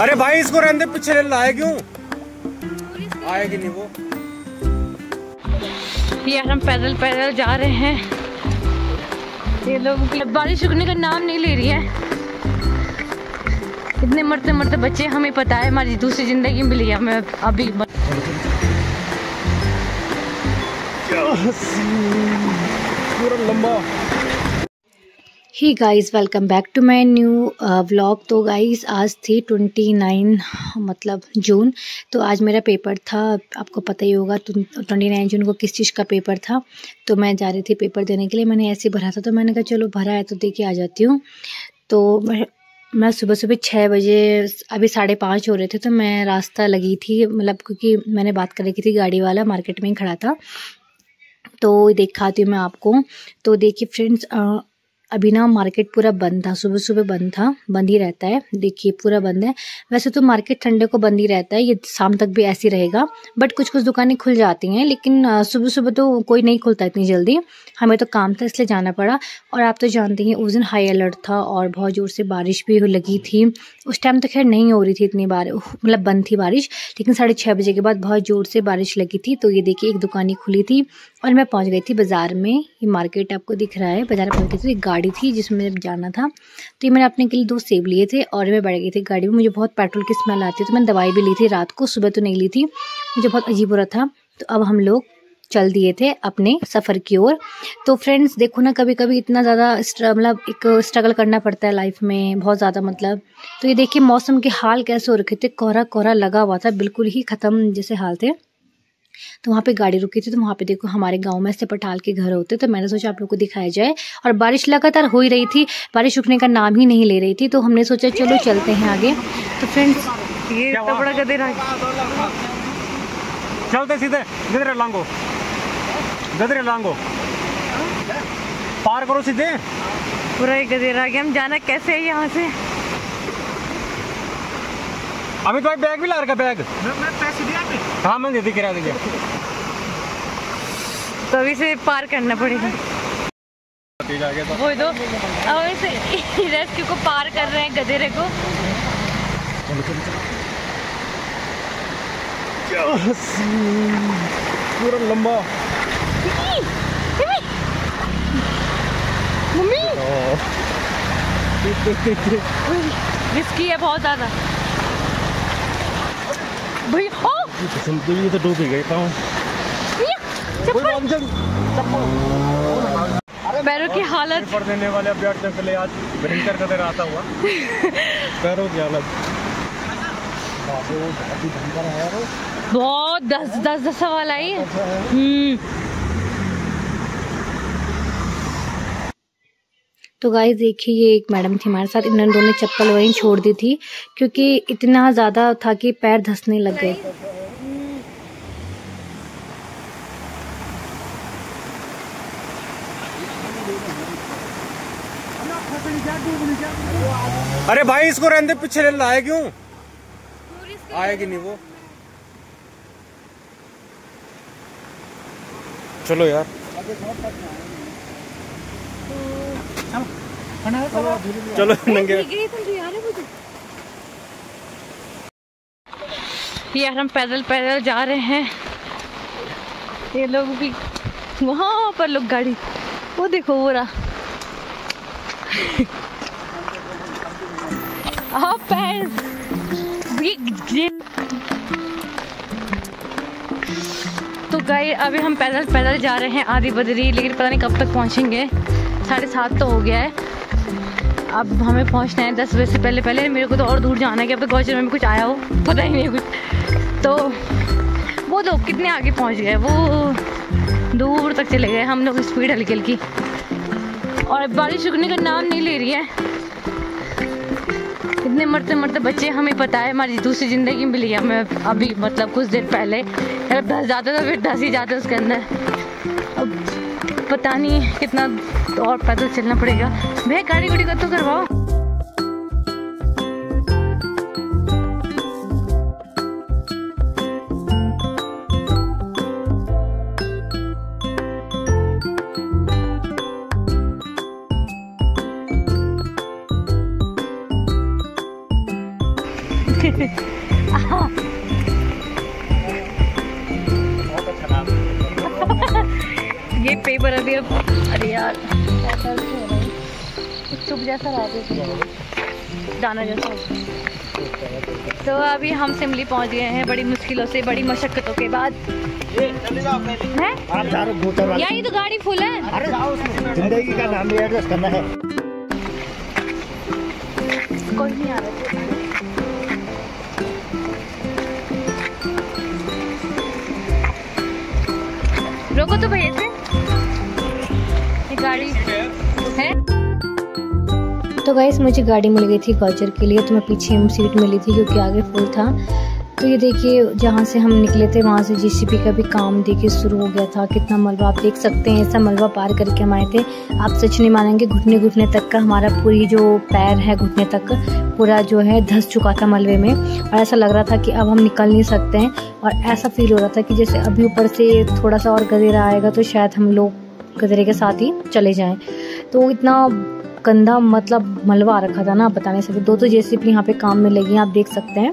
अरे भाई इसको रहने पीछे लाए क्यों? आएगी नहीं वो। यार हम पैदल पैदल जा रहे हैं। ये लोग बारिश रुकने का नाम नहीं ले रही है। इतने मरते मरते बच्चे, हमें पता है हमारी दूसरी जिंदगी मिली है हमें अभी। पूरा लंबा। Hi guys welcome back to my new vlog. तो गाइज़ आज थी 29 मतलब जून। तो आज मेरा पेपर था, आपको पता ही होगा 29 जून को किस चीज़ का पेपर था। तो मैं जा रही थी पेपर देने के लिए। मैंने ऐसे भरा था तो मैंने कहा चलो भरा है तो दे के आ जाती हूँ। तो मैं सुबह सुबह 6 बजे, अभी 5:30 हो रहे थे तो मैं रास्ता लगी थी, मतलब क्योंकि मैंने बात कर रखी थी, गाड़ी वाला मार्केट में ही खड़ा था। तो दिखाती हूँ मैं आपको। तो देखिए फ्रेंड्स, अभी ना मार्केट पूरा बंद था, सुबह सुबह बंद था, बंद ही रहता है। देखिए पूरा बंद है। वैसे तो मार्केट संडे को बंद ही रहता है, ये शाम तक भी ऐसे ही रहेगा। बट कुछ कुछ दुकानें खुल जाती हैं, लेकिन सुबह सुबह तो कोई नहीं खुलता इतनी जल्दी। हमें तो काम था इसलिए जाना पड़ा। और आप तो जानते हैं उस दिन हाई अलर्ट था और बहुत ज़ोर से बारिश भी लगी थी। उस टाइम तो खैर नहीं हो रही थी इतनी बार, मतलब बंद थी बारिश, लेकिन 6:30 बजे के बाद बहुत ज़ोर से बारिश लगी थी। तो ये देखिए एक दुकान ही खुली थी और मैं पहुंच गई थी बाज़ार में। ये मार्केट आपको दिख रहा है, बाज़ार में पहुंच गई थी। एक गाड़ी थी जिसमें जाना था, तो ये मैंने अपने के लिए 2 सेब लिए थे और मैं बैठ गई थी गाड़ी में। मुझे बहुत पेट्रोल की स्मेल आती है तो मैंने दवाई भी ली थी रात को, सुबह तो नहीं ली थी, मुझे बहुत अजीब हो रहा था। तो अब हम लोग चल दिए थे अपने सफ़र की ओर। तो फ्रेंड्स देखो ना, कभी कभी इतना ज़्यादा मतलब एक स्ट्रगल करना पड़ता है लाइफ में, बहुत ज़्यादा मतलब। तो ये देखिए मौसम के हाल कैसे हो रखे थे, कोहरा कोहरा लगा हुआ था, बिल्कुल ही ख़त्म जैसे हाल थे। तो वहाँ पे गाड़ी रुकी थी, तो वहाँ पे देखो हमारे गांव में ऐसे पठाल के घर होते, तो मैंने सोचा आप लोग को दिखाया जाए। और बारिश लगातार हो ही रही थी, बारिश रुकने का नाम ही नहीं ले रही थी, तो हमने सोचा चलो चलते हैं आगे। तो फ्रेंड्स ये तो बड़ा गधेरा, चलते सीधे गधेरे लांगो, गधेरे लांगो पार करो सीधे। पूरा एक गधेरा गया। हम जाना कैसे है यहाँ से? अभी तो बैग भी ला रखा, बैग मैं पैसे दिया आपने? हाँ मैं दे किराया दिया। तो अभी से पार करना पड़ेगा। वो दो अब इसे रेस्क्यू को पार कर रहे हैं गधेरे को। पूरा लंबा। मम्मी रिस्की है बहुत ज्यादा भाई। ये तो डूब ही गए पाँव। पैरों की हालत पर देने वाले अभ्यर्थियों के लिए आज भयंकर कदर आता हुआ पैरों की हालत बहुत 10 सवाल आई है। तो गाइस देखिए ये एक मैडम थी हमारे साथ, इन्होंने दोनों चप्पल वहीं छोड़ दी थी क्योंकि इतना ज़्यादा था कि पैर धंसने लग गए। अरे भाई इसको रहने पीछे लाए क्यों? आएगी नहीं वो। चलो यार चलो नंगे। यार हम पैदल पैदल जा रहे हैं। ये लोग भी वहाँ पर लोग गाड़ी, वो देखो वो रहा। पैर तो गए। अभी हम पैदल पैदल जा रहे हैं आधी बदरी, लेकिन पता नहीं कब तक पहुँचेंगे। 7:30 तो हो गया है। अब हमें पहुँचना है 10 बजे से पहले पहले। मेरे को तो और दूर जाना है कि अब तक गौचर में कुछ आया हो, पता ही नहीं कुछ। तो वो लोग कितने आगे पहुँच गए, वो दूर तक चले गए। हम लोग स्पीड हल्की हल्की, और बारिश रुकने का नाम नहीं ले रही है। इतने मरते मरते बच्चे, हमें पता है हमारी दूसरी ज़िंदगी मिली है हमें अभी, मतलब कुछ देर पहले। अगर 10 जाते तो फिर 10 ही जाते उसके अंदर। अब पता नहीं कितना और पैदल चलना पड़ेगा। भैया गाड़ी गुड़ी का तो करवाओ। ये पेपर अभी अब, अरे यार चुप जैसा रहा दाना जैसा। तो अभी हम शिमली पहुंच गए हैं बड़ी मुश्किलों से, बड़ी मशक्कतों के बाद। यहाँ तो गाड़ी फुल है। जिंदगी का नाम भी एड्रेस करना है। कोई नहीं आ रहा। रोको तो भैया से, गाड़ी है। तो गाइस मुझे गाड़ी मिल गई थी गौचर के लिए, तो मैं पीछे सीट मिली थी क्योंकि आगे फुल था। तो ये देखिए जहाँ से हम निकले थे वहाँ से जेसीबी का भी काम देखिए शुरू हो गया था। कितना मलबा आप देख सकते हैं, ऐसा मलबा पार करके हम आए थे। आप सच नहीं मानेंगे, घुटने घुटने तक का हमारा पूरी जो पैर है घुटने तक पूरा जो है धंस चुका था मलबे में, और ऐसा लग रहा था कि अब हम निकल नहीं सकते हैं। और ऐसा फील हो रहा था कि जैसे अभी ऊपर से थोड़ा सा और गदेरा आएगा तो शायद हम लोग गदेरे के साथ ही चले जाएँ। तो इतना गंदा मतलब मलबा आ रखा था ना, बता नहीं सकते। दो तो जेसीबी यहाँ पे काम में लगी, आप देख सकते हैं,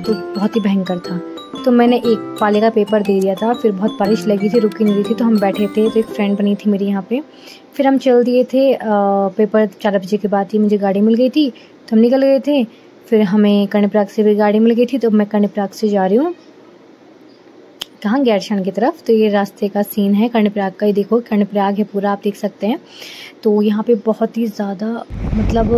तो बहुत ही भयंकर था। तो मैंने एक पाले का पेपर दे दिया था, फिर बहुत बारिश लगी थी, रुकी नहीं रही थी, तो हम बैठे थे। तो एक फ्रेंड बनी थी मेरी यहाँ पे, फिर हम चल दिए थे। पेपर 4 बजे के बाद ही मुझे गाड़ी मिल गई थी, तो हम निकल गए थे। फिर हमें कर्णप्रयाग से भी गाड़ी मिल गई थी, तो मैं कर्णप्रयाग से जा रही हूँ कहाँ, गैरसैंण की तरफ। तो ये रास्ते का सीन है कर्णप्रयाग का, ये देखो कर्णप्रयाग है पूरा, आप देख सकते हैं। तो यहाँ पे बहुत ही ज़्यादा मतलब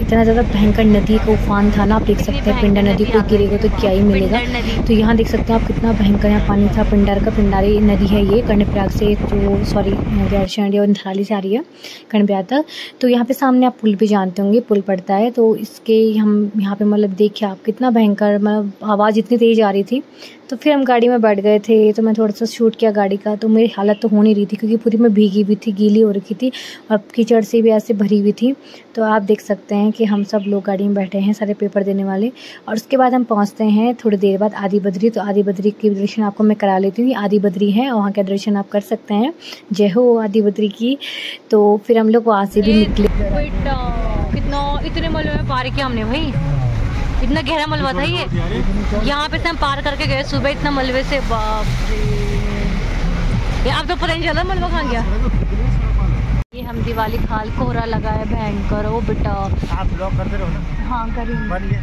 इतना ज़्यादा भयंकर नदी का उफान था ना, आप देख सकते हैं। पिंडर नदी को गिरेगा तो क्या ही मिलेगा। तो यहाँ देख सकते हैं आप कितना भयंकर यहाँ पानी था। पिंडर का पिंडारी नदी है ये, कर्णप्रयाग से जो सॉरी गैरसैंण और थराली से आ रही है कर्णप्रयाग तक। तो यहाँ पे सामने आप पुल भी जानते होंगे, पुल पड़ता है। तो इसके हम यहाँ पे मतलब देखिए आप कितना भयंकर, मतलब आवाज़ इतनी तेज़ आ रही थी। तो फिर हम गाड़ी में बैठ गए थे, तो मैं थोड़ा सा शूट किया गाड़ी का। तो मेरी हालत तो हो नहीं रही थी क्योंकि पूरी मैं भीगी हुई थी, गीली हो रखी थी और कीचड़ से भी ऐसे भरी हुई थी। तो आप देख सकते हैं कि हम सब लोग गाड़ी में बैठे हैं, सारे पेपर देने वाले। और उसके बाद हम पहुंचते हैं थोड़ी देर बाद आदि बद्री। तो आदि बद्री के दर्शन आपको मैं करा लेती हूँ। आदि बद्री है, वहाँ के दर्शन आप कर सकते हैं। जय हो आदि बद्री की। तो फिर हम लोग वहाँ से भी निकले। कितना इतने मलबे में पार किया हमने भाई, इतना गहरा मलबा था ये। यहाँ पे से हम पार करके गए सुबह, इतना मलबे से, बाप रे। अब तो पता नहीं चला मलबा कहाँ गया। ये हम दिवाली खाल कोहरा लगा है भयंकर। ओ बेटा आप ब्लॉग करते रहो ना। हाँ करिए,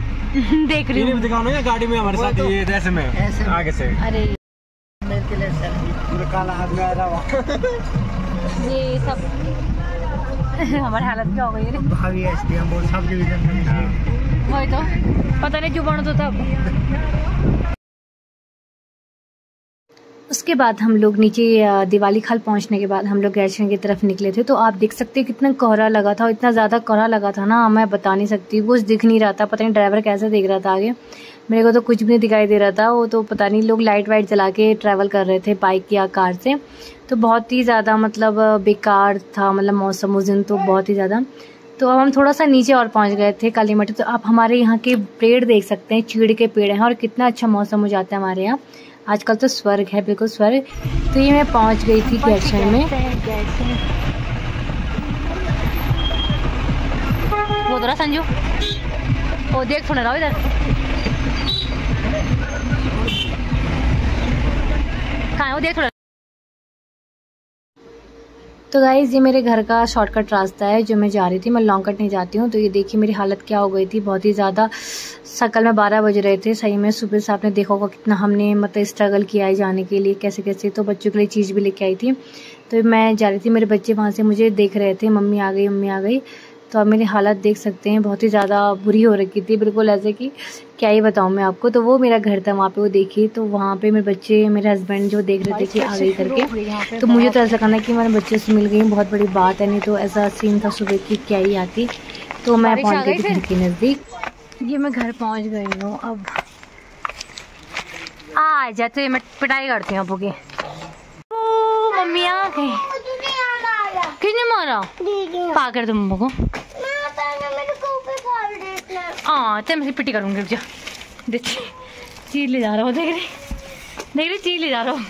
देख रही हूँ। दिखाओ ना गाड़ी में हमारे साथ, ये ऐसे में आगे से। अरे मेरे के लिए पूरा काला हाथ में आ रहा ये सब हमारी हालत क्या हो गई है। भाभी एसडीएम बोल सब डिवीजन में वही तो पता नहीं जुबान तो तब। उसके बाद हम लोग नीचे दिवाली खाल पहुंचने के बाद हम लोग गैरसैंण की तरफ निकले थे। तो आप देख सकते हैं कितना कोहरा लगा था, इतना ज़्यादा कोहरा लगा था ना, मैं बता नहीं सकती। कुछ दिख नहीं रहा था, पता नहीं ड्राइवर कैसे देख रहा था आगे, मेरे को तो कुछ भी नहीं दिखाई दे रहा था। वो तो पता नहीं लोग लाइट वाइट जला के ट्रैवल कर रहे थे बाइक या कार से। तो बहुत ही ज़्यादा मतलब बेकार था मतलब मौसम उस दिन तो बहुत ही ज़्यादा। तो अब हम थोड़ा सा नीचे और पहुंच गए थे काली मटी। तो आप हमारे यहाँ के पेड़ देख सकते हैं, चीड़ के पेड़ हैं और कितना अच्छा मौसम हो जाता है हमारे यहाँ। आजकल तो स्वर्ग है, बिल्कुल स्वर्ग। तो ये मैं पहुंच गई थी गैरसैंण में। वो जरा संजू, ओ देख सुन रहा इधर कहाँ है वो, देख थोड़ा। तो गाइज़ ये मेरे घर का शॉर्टकट रास्ता है जो मैं जा रही थी, मैं लॉन्ग कट नहीं जाती हूँ। तो ये देखिए मेरी हालत क्या हो गई थी, बहुत ही ज़्यादा। सकल में 12 बज रहे थे सही में। सुबह से आपने देखा होगा कितना हमने मतलब स्ट्रगल किया है जाने के लिए, कैसे कैसे। तो बच्चों के लिए चीज़ भी लेके आई थी। तो मैं जा रही थी, मेरे बच्चे वहाँ से मुझे देख रहे थे, मम्मी आ गई मम्मी आ गई। तो अब मेरी हालत देख सकते हैं, बहुत ही ज़्यादा बुरी हो रखी थी, बिल्कुल ऐसे कि क्या ही बताऊँ मैं आपको। तो वो मेरा घर था वहाँ पे, वो देखिए। तो वहाँ पे मेरे बच्चे मेरे हस्बैंड जो देख रहे थे कि आ गई करके। तो मुझे तो ऐसा करना कि मैंने बच्चे से मिल गई, बहुत बड़ी बात है। नहीं तो ऐसा सीन था सुबह की क्या ही आती। तो मैं पहुँच गई थी घर के नज़दीक। ये मैं घर पहुँच गई हूँ। अब आ जाते मैं पिटाई करती हूँ आपकी। मम्मी आ गई। किसने मारा? पाकर तुम को। हाँ तो मैं पिटी करूँगी। जा देखिए चीज ले जा रहा हूँ, देख रही चीज ले जा रहा हूँ।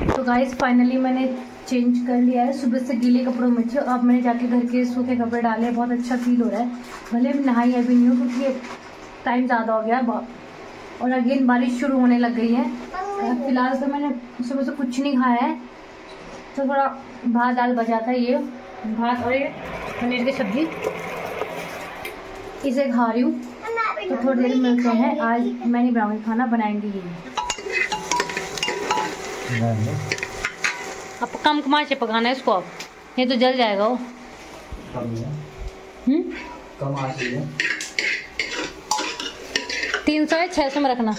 तो गाइस फाइनली मैंने चेंज कर लिया है, सुबह से गीले कपड़ों में थी, अब मैंने जाके घर के सूखे कपड़े डाले, बहुत अच्छा फील हो रहा है। भले मैं नहाई अभी नहीं हूँ क्योंकि टाइम ज़्यादा हो गया है और अगेन बारिश शुरू होने लग गई है। फिलहाल तो मैंने सुबह से कुछ नहीं खाया है, तो थोड़ा भात दाल बचा था, ये भात और ये पनीर की सब्जी, इसे खा रही हूँ। तो थोड़ी देर मिलते हैं, आज मैं नहीं बनाऊँगी खाना, बनाएंगे ये। अब कम कमा से पकाना है इसको, अब ये तो जल जाएगा वो। कम आती है 300 या 600 में रखना।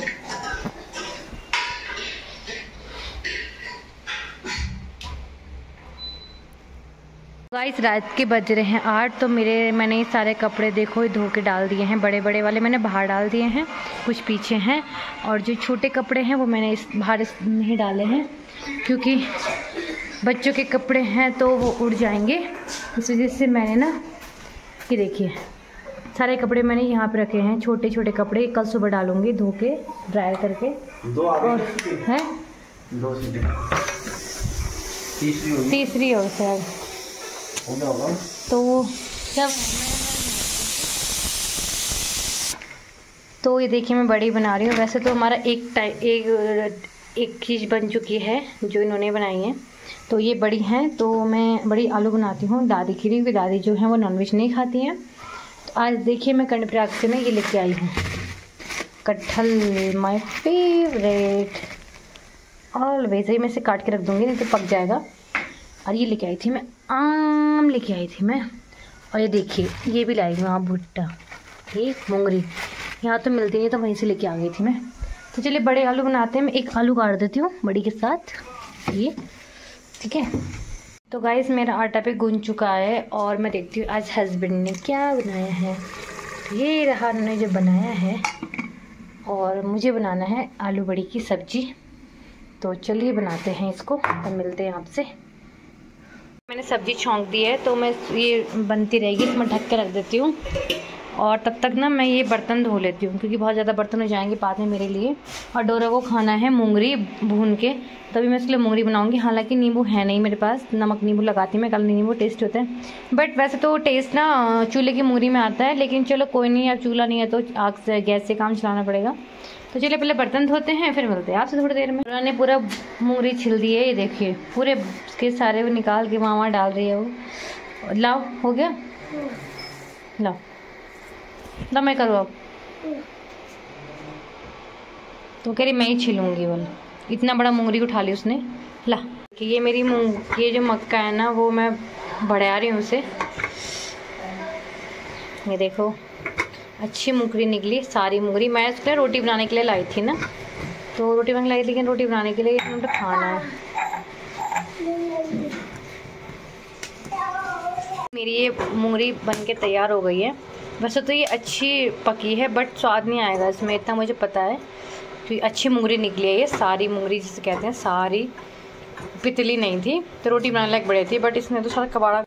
गाइस रात के बज रहे हैं 8, तो मैंने ये सारे कपड़े देखो धो के डाल दिए हैं। बड़े बड़े वाले मैंने बाहर डाल दिए हैं, कुछ पीछे हैं, और जो छोटे कपड़े हैं वो मैंने बाहर नहीं डाले हैं क्योंकि बच्चों के कपड़े हैं तो वो उड़ जाएंगे। इस वजह से मैंने ना, ये देखिए सारे कपड़े मैंने यहाँ पे रखे हैं, छोटे छोटे कपड़े। कल सुबह डालूंगी धो के, ड्राई करके। और है तीसरी और शायद, तो जब तो ये देखिए मैं बड़ी बना रही हूँ। वैसे तो हमारा एक चीज़ बन चुकी है जो इन्होंने बनाई है, तो ये बड़ी हैं, तो मैं बड़ी आलू बनाती हूँ दादी के लिए, क्योंकि दादी जो है वो नॉनवेज नहीं खाती हैं। तो आज देखिए मैं कर्णप्रयाग से मैं ये लेके आई हूँ कटहल, माय फेवरेट। ऑलवेज ही मैं इसे काट के रख दूँगी, नहीं तो पक जाएगा। और ये लेके आई थी मैं आम लेके आई थी मैं, और ये देखिए ये भी लाई थी वहाँ भुट्टा, ये मूंगरी यहाँ तो मिलती नहीं, तो वहीं से लेके आ गई थी मैं। तो चलिए बड़े आलू बनाते हैं। मैं एक आलू काट देती हूँ बड़ी के साथ, ये ठीक है। तो गाइस मेरा आटा पे गूंज चुका है, और मैं देखती हूँ आज हस्बैंड ने क्या बनाया है। तो ये रहा उन्होंने जो बनाया है, और मुझे बनाना है आलू बड़ी की सब्जी। तो चलिए बनाते हैं इसको, तो मिलते हैं आपसे। मैंने सब्जी छौंक दी है, तो मैं ये बनती रहेगी, इसमें ढक के रख देती हूँ। और तब तक ना मैं ये बर्तन धो लेती हूँ, क्योंकि बहुत ज़्यादा बर्तन हो जाएंगे बाद में मेरे लिए। और डोरा को खाना है मूंगरी भून के, तभी मैं इसके लिए मूंगरी बनाऊँगी। हालांकि नींबू है नहीं मेरे पास, नमक नींबू लगाती मैं, कल नींबू टेस्ट होता है, बट वैसे तो टेस्ट ना चूल्हे की मूंगरी में आता है। लेकिन चलो कोई नहीं, अब चूल्हा नहीं है तो आग से गैस से काम चलाना पड़ेगा। तो चलिए पहले बर्तन धोते हैं, फिर मिलते हैं आपसे थोड़ी देर में। उन्होंने पूरा मूंगरी छिल दी है, ये देखिए पूरे के सारे वो निकाल के वहाँ डाल रही है वो। लाओ हो गया, लाओ ना मैं करूँ अब। तो कह रही मैं ही छिलूँगी, बोल इतना बड़ा मूंगरी उठा ली उसने। ला कि ये मेरी ये जो मक्का है ना, वो मैं बढ़ा रही हूँ उसे। ये देखो अच्छी मूंगरी निकली, सारी मूंगरी मैं इसके रोटी बनाने के लिए लाई थी ना, तो रोटी बनाने लाई, लेकिन रोटी बनाने के लिए तो खाना है। मेरी ये मूंगरी बन के तैयार हो गई है। वैसे तो ये अच्छी पकी है, बट स्वाद नहीं आएगा इसमें, इतना मुझे पता है। तो अच्छी मूंगरी निकली है, ये सारी मूंगरी जिसे कहते हैं, सारी पितली नहीं थी, तो रोटी बनाने लायक बड़े थी। बट इसने तो सारा कबाड़ा